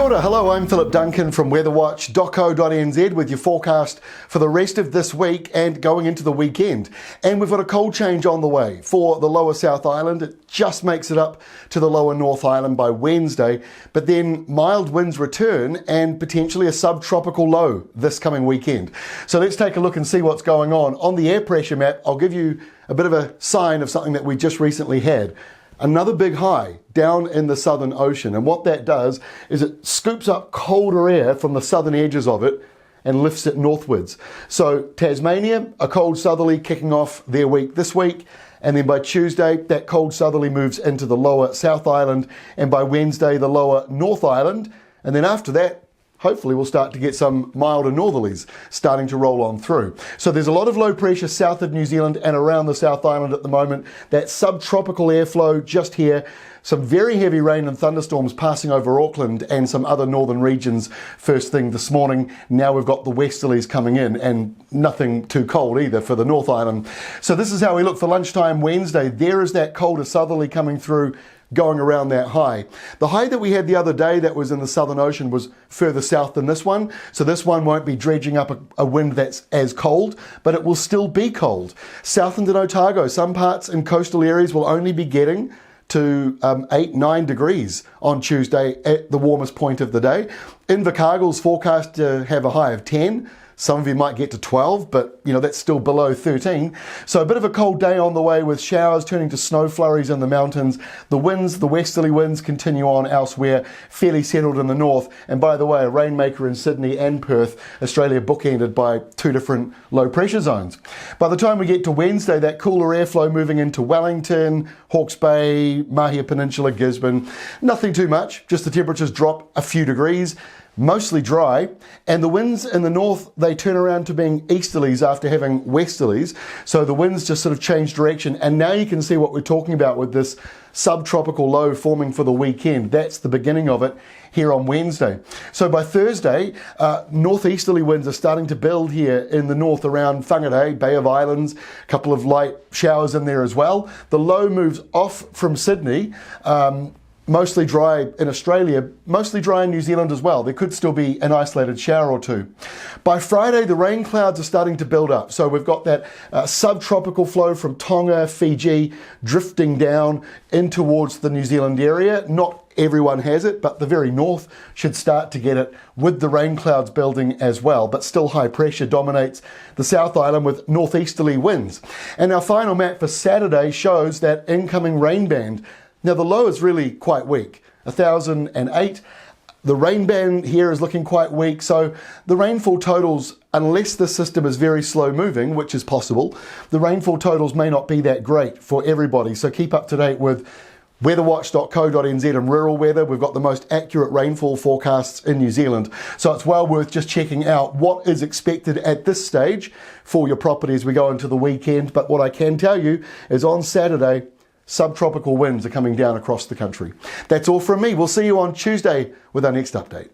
Kia ora, hello, I'm Philip Duncan from weatherwatch.co.nz with your forecast for the rest of this week and going into the weekend. And we've got a cold change on the way for the lower South Island. It just makes it up to the lower North Island by Wednesday, but then mild winds return and potentially a subtropical low this coming weekend. So let's take a look and see what's going on. On the air pressure map, I'll give you a bit of a sign of something that we just recently had. Another big high down in the Southern Ocean, and what that does is it scoops up colder air from the southern edges of it and lifts it northwards. So Tasmania, a cold southerly kicking off their week this week, and then by Tuesday that cold southerly moves into the lower South Island, and by Wednesday the lower North Island, and then after that hopefully we'll start to get some milder northerlies starting to roll on through. So there's a lot of low pressure south of New Zealand and around the South Island at the moment. That subtropical airflow just here. Some very heavy rain and thunderstorms passing over Auckland and some other northern regions first thing this morning. Now we've got the westerlies coming in and nothing too cold either for the North Island. So this is how we look for lunchtime Wednesday. There is that colder southerly coming through, going around that high. The high that we had the other day that was in the Southern Ocean was further south than this one. So this one won't be dredging up a wind that's as cold, but it will still be cold. Southland and Otago, some parts in coastal areas will only be getting to 8-9 degrees on Tuesday at the warmest point of the day. Invercargill's forecast to have a high of 10. Some of you might get to 12, but you know that's still below 13. So a bit of a cold day on the way with showers turning to snow flurries in the mountains. The winds, the westerly winds continue on elsewhere, fairly settled in the north. And by the way, a rainmaker in Sydney and Perth, Australia bookended by two different low pressure zones. By the time we get to Wednesday, that cooler airflow moving into Wellington, Hawke's Bay, Mahia Peninsula, Gisborne. Nothing too much, just the temperatures drop a few degrees. Mostly dry, and the winds in the north, they turn around to being easterlies after having westerlies. So the winds just sort of change direction, and now you can see what we're talking about with this subtropical low forming for the weekend. That's the beginning of it here on Wednesday. So by Thursday, northeasterly winds are starting to build here in the north around Whangarei, Bay of Islands, a couple of light showers in there as well. The low moves off from Sydney, mostly dry in Australia, mostly dry in New Zealand as well. There could still be an isolated shower or two. By Friday, the rain clouds are starting to build up. So we've got that subtropical flow from Tonga, Fiji, drifting down in towards the New Zealand area. Not everyone has it, but the very north should start to get it with the rain clouds building as well. But still high pressure dominates the South Island with northeasterly winds. And our final map for Saturday shows that incoming rain band. Now the low is really quite weak, 1,008. The rain band here is looking quite weak, so the rainfall totals, unless the system is very slow moving, which is possible, the rainfall totals may not be that great for everybody. So keep up to date with weatherwatch.co.nz and rural weather. We've got the most accurate rainfall forecasts in New Zealand. So it's well worth just checking out what is expected at this stage for your property as we go into the weekend. But what I can tell you is on Saturday, subtropical winds are coming down across the country. That's all from me. We'll see you on Tuesday with our next update.